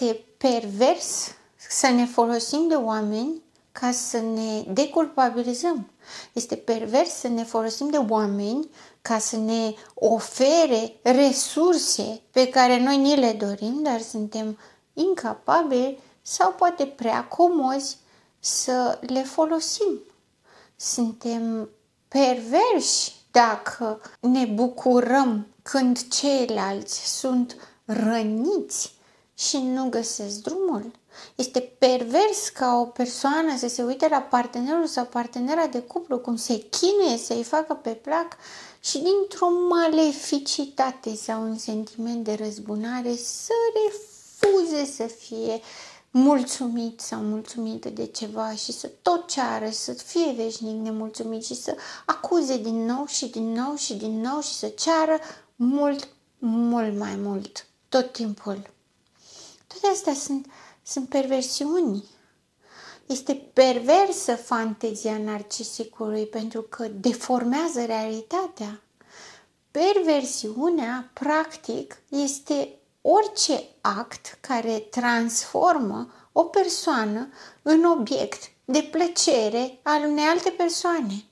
este pervers să ne folosim de oameni ca să ne deculpabilizăm. Este pervers să ne folosim de oameni ca să ne ofere resurse pe care noi ni le dorim, dar suntem incapabili sau poate prea comozi să le folosim. Suntem perverși dacă ne bucurăm când ceilalți sunt răniți și nu găsesc drumul. Este pervers ca o persoană să se uite la partenerul sau partenera de cuplu cum se chinuie să-i facă pe plac și dintr-o maleficitate sau un sentiment de răzbunare să refuze să fie mulțumit sau mulțumită de ceva și să tot ceară, să fie veșnic nemulțumit și să acuze din nou și din nou și din nou și să ceară mult, mult mai mult, tot timpul. Toate astea sunt perversiuni. Este perversă fantezia narcisicului pentru că deformează realitatea. Perversiunea, practic, este orice act care transformă o persoană în obiect de plăcere al unei alte persoane.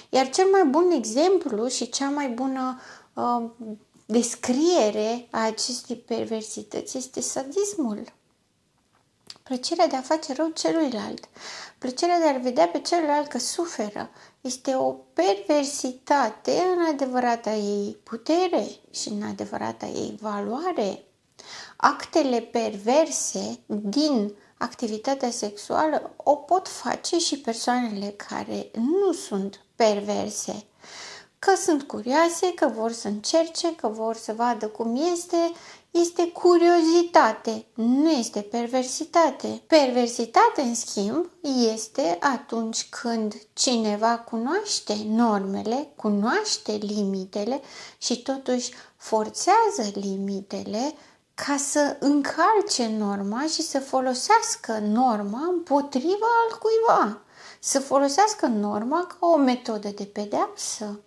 Iar cel mai bun exemplu și cea mai bună descriere a acestei perversități este sadismul. Plăcerea de a face rău celuilalt, plăcerea de a-l vedea pe celălalt că suferă, este o perversitate în adevărata ei putere și în adevărata ei valoare. Actele perverse din activitatea sexuală o pot face și persoanele care nu sunt perverse, că sunt curioase, că vor să încerce, că vor să vadă cum este curiozitate, nu este perversitate. Perversitate, în schimb, este atunci când cineva cunoaște normele, cunoaște limitele și totuși forțează limitele ca să încalce norma și să folosească norma împotriva altcuiva. Să folosească norma ca o metodă de pedeapsă.